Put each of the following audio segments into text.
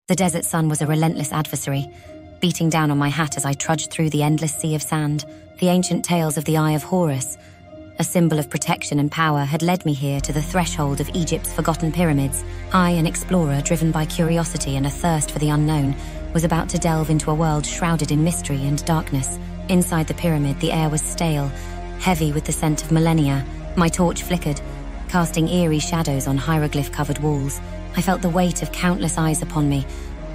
The desert sun was a relentless adversary, beating down on my hat as I trudged through the endless sea of sand. The ancient tales of the Eye of Horus, a symbol of protection and power, had led me here to the threshold of Egypt's forgotten pyramids. I, an explorer driven by curiosity and a thirst for the unknown, was about to delve into a world shrouded in mystery and darkness. Inside the pyramid, the air was stale, heavy with the scent of millennia. My torch flickered, casting eerie shadows on hieroglyph-covered walls. I felt the weight of countless eyes upon me,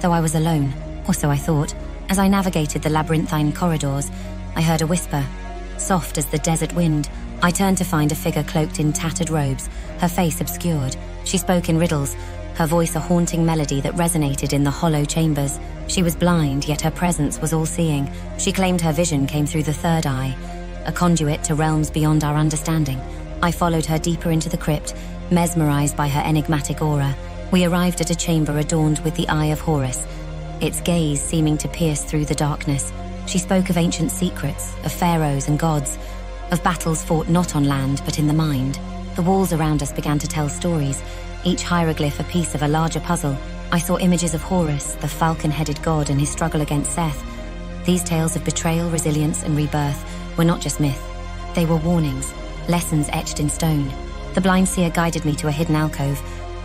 though I was alone, or so I thought. As I navigated the labyrinthine corridors, I heard a whisper, soft as the desert wind. I turned to find a figure cloaked in tattered robes, her face obscured. She spoke in riddles, her voice a haunting melody that resonated in the hollow chambers. She was blind, yet her presence was all-seeing. She claimed her vision came through the third eye, a conduit to realms beyond our understanding. I followed her deeper into the crypt, mesmerized by her enigmatic aura. We arrived at a chamber adorned with the Eye of Horus, its gaze seeming to pierce through the darkness. She spoke of ancient secrets, of pharaohs and gods, of battles fought not on land but in the mind. The walls around us began to tell stories, each hieroglyph a piece of a larger puzzle. I saw images of Horus, the falcon-headed god, and his struggle against Seth. These tales of betrayal, resilience, and rebirth were not just myth. They were warnings, lessons etched in stone. The blind seer guided me to a hidden alcove,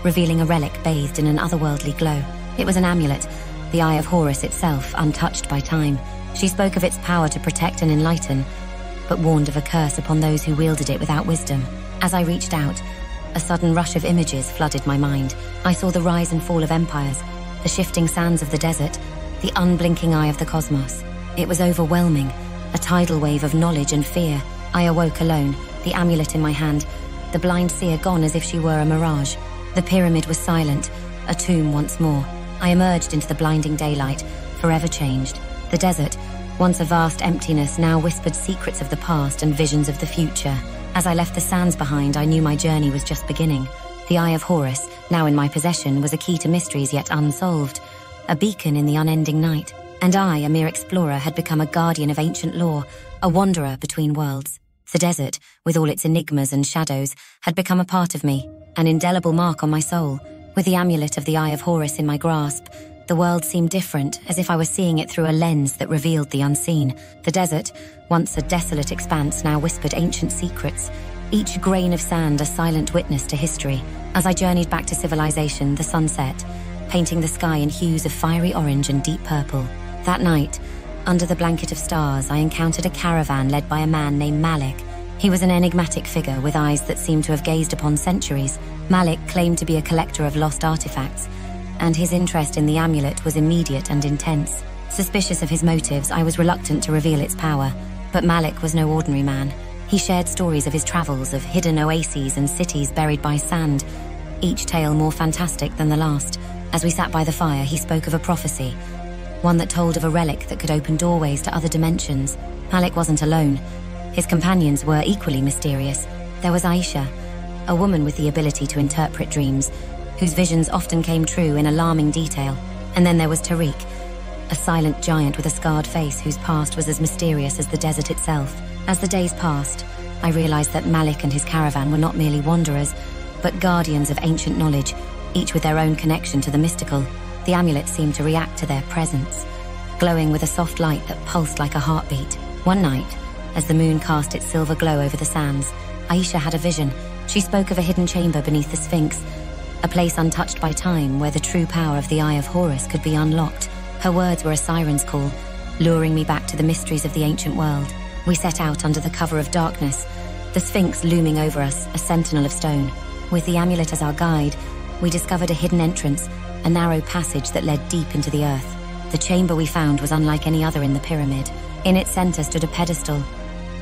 revealing a relic bathed in an otherworldly glow. It was an amulet, the Eye of Horus itself, untouched by time. She spoke of its power to protect and enlighten, but warned of a curse upon those who wielded it without wisdom. As I reached out, a sudden rush of images flooded my mind. I saw the rise and fall of empires, the shifting sands of the desert, the unblinking eye of the cosmos. It was overwhelming, a tidal wave of knowledge and fear. I awoke alone, the amulet in my hand, the blind seer gone as if she were a mirage. The pyramid was silent, a tomb once more. I emerged into the blinding daylight, forever changed. The desert, once a vast emptiness, now whispered secrets of the past and visions of the future. As I left the sands behind, I knew my journey was just beginning. The Eye of Horus, now in my possession, was a key to mysteries yet unsolved, a beacon in the unending night. And I, a mere explorer, had become a guardian of ancient lore, a wanderer between worlds. The desert, with all its enigmas and shadows, had become a part of me, an indelible mark on my soul. With the amulet of the Eye of Horus in my grasp, the world seemed different, as if I was seeing it through a lens that revealed the unseen. The desert, once a desolate expanse, now whispered ancient secrets, each grain of sand a silent witness to history. As I journeyed back to civilization, the sun set, painting the sky in hues of fiery orange and deep purple. That night, under the blanket of stars, I encountered a caravan led by a man named Malik. He was an enigmatic figure with eyes that seemed to have gazed upon centuries. Malik claimed to be a collector of lost artifacts, and his interest in the amulet was immediate and intense. Suspicious of his motives, I was reluctant to reveal its power, but Malik was no ordinary man. He shared stories of his travels, of hidden oases and cities buried by sand, each tale more fantastic than the last. As we sat by the fire, he spoke of a prophecy, one that told of a relic that could open doorways to other dimensions. Malik wasn't alone. His companions were equally mysterious. There was Aisha, a woman with the ability to interpret dreams, whose visions often came true in alarming detail. And then there was Tariq, a silent giant with a scarred face whose past was as mysterious as the desert itself. As the days passed, I realized that Malik and his caravan were not merely wanderers, but guardians of ancient knowledge, each with their own connection to the mystical. The amulet seemed to react to their presence, glowing with a soft light that pulsed like a heartbeat. One night, as the moon cast its silver glow over the sands, Aisha had a vision. She spoke of a hidden chamber beneath the Sphinx, a place untouched by time where the true power of the Eye of Horus could be unlocked. Her words were a siren's call, luring me back to the mysteries of the ancient world. We set out under the cover of darkness, the Sphinx looming over us, a sentinel of stone. With the amulet as our guide, we discovered a hidden entrance, a narrow passage that led deep into the earth. The chamber we found was unlike any other in the pyramid. In its center stood a pedestal,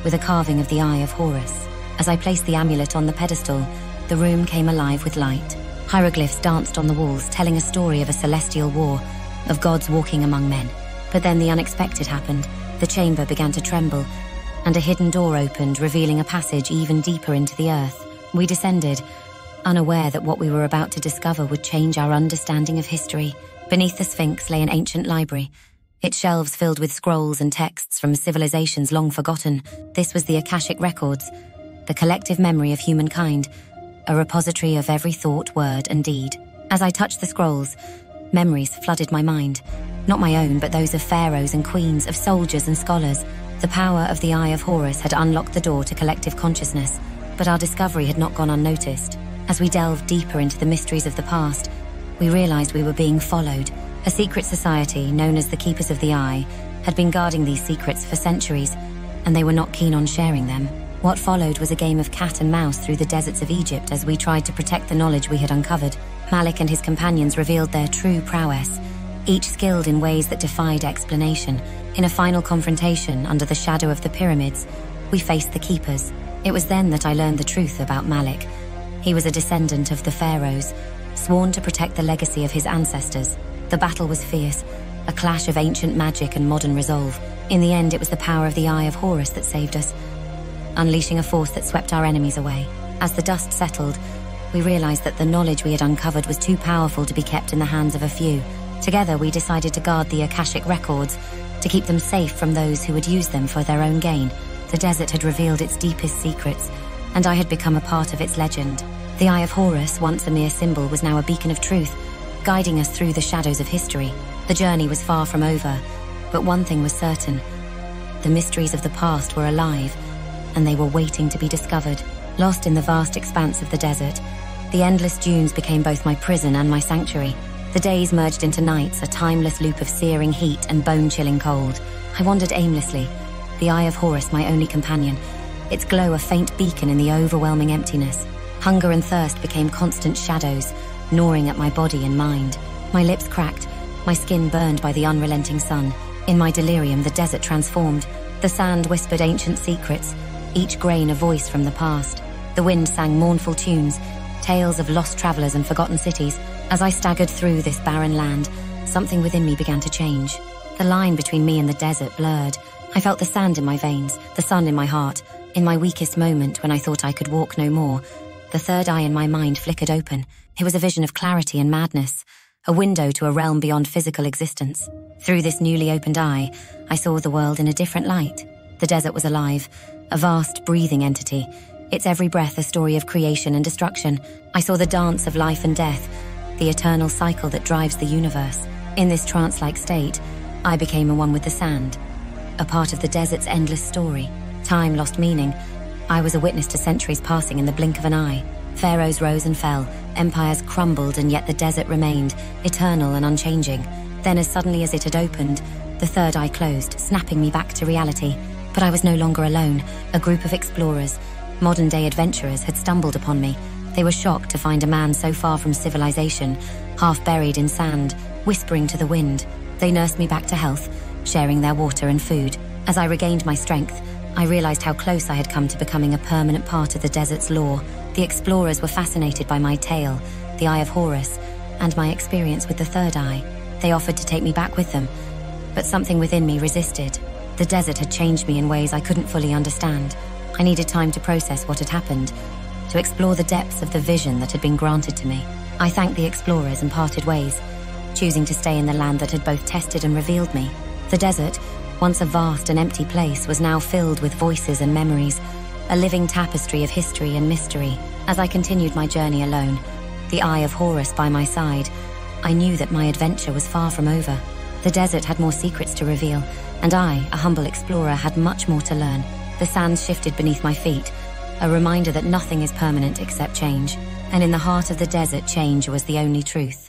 with a carving of the Eye of Horus. As I placed the amulet on the pedestal, the room came alive with light. Hieroglyphs danced on the walls, telling a story of a celestial war, of gods walking among men. But then the unexpected happened. The chamber began to tremble, and a hidden door opened, revealing a passage even deeper into the earth. We descended, unaware that what we were about to discover would change our understanding of history. Beneath the Sphinx lay an ancient library, its shelves filled with scrolls and texts from civilizations long forgotten. This was the Akashic Records, the collective memory of humankind, a repository of every thought, word, and deed. As I touched the scrolls, Memories flooded my mind, not my own, but those of pharaohs and queens, of soldiers and scholars. The power of the Eye of Horus had unlocked the door to collective consciousness, but our discovery had not gone unnoticed. As we delved deeper into the mysteries of the past, we realized we were being followed. A secret society, known as the Keepers of the Eye, had been guarding these secrets for centuries, and they were not keen on sharing them. What followed was a game of cat and mouse through the deserts of Egypt as we tried to protect the knowledge we had uncovered. Malik and his companions revealed their true prowess, each skilled in ways that defied explanation. In a final confrontation under the shadow of the pyramids, we faced the Keepers. It was then that I learned the truth about Malik. He was a descendant of the pharaohs, sworn to protect the legacy of his ancestors. The battle was fierce, a clash of ancient magic and modern resolve. In the end, it was the power of the Eye of Horus that saved us, unleashing a force that swept our enemies away. As the dust settled, we realized that the knowledge we had uncovered was too powerful to be kept in the hands of a few. Together, we decided to guard the Akashic Records, to keep them safe from those who would use them for their own gain. The desert had revealed its deepest secrets, and I had become a part of its legend. The Eye of Horus, once a mere symbol, was now a beacon of truth, guiding us through the shadows of history. The journey was far from over, but one thing was certain. The mysteries of the past were alive, and they were waiting to be discovered. Lost in the vast expanse of the desert, the endless dunes became both my prison and my sanctuary. The days merged into nights, a timeless loop of searing heat and bone-chilling cold. I wandered aimlessly, the Eye of Horus my only companion, its glow a faint beacon in the overwhelming emptiness. Hunger and thirst became constant shadows, gnawing at my body and mind. My lips cracked, my skin burned by the unrelenting sun. In my delirium, the desert transformed. The sand whispered ancient secrets, each grain a voice from the past. The wind sang mournful tunes, tales of lost travelers and forgotten cities. As I staggered through this barren land, something within me began to change. The line between me and the desert blurred. I felt the sand in my veins, the sun in my heart. In my weakest moment, when I thought I could walk no more, the third eye in my mind flickered open. It was a vision of clarity and madness, a window to a realm beyond physical existence. Through this newly opened eye, I saw the world in a different light. The desert was alive, a vast, breathing entity, its every breath a story of creation and destruction. I saw the dance of life and death, the eternal cycle that drives the universe. In this trance-like state, I became one with the sand, a part of the desert's endless story. Time lost meaning. I was a witness to centuries passing in the blink of an eye. Pharaohs rose and fell, empires crumbled, and yet the desert remained, eternal and unchanging. Then, as suddenly as it had opened, the third eye closed, snapping me back to reality. But I was no longer alone. A group of explorers, modern-day adventurers, had stumbled upon me. They were shocked to find a man so far from civilization, half buried in sand, whispering to the wind. They nursed me back to health, sharing their water and food. As I regained my strength, I realized how close I had come to becoming a permanent part of the desert's lore. The explorers were fascinated by my tale, the Eye of Horus, and my experience with the third eye. They offered to take me back with them, but something within me resisted. The desert had changed me in ways I couldn't fully understand. I needed time to process what had happened, to explore the depths of the vision that had been granted to me. I thanked the explorers and parted ways, choosing to stay in the land that had both tested and revealed me. The desert, once a vast and empty place, was now filled with voices and memories, a living tapestry of history and mystery. As I continued my journey alone, the Eye of Horus by my side, I knew that my adventure was far from over. The desert had more secrets to reveal, and I, a humble explorer, had much more to learn. The sands shifted beneath my feet, a reminder that nothing is permanent except change. And in the heart of the desert, change was the only truth.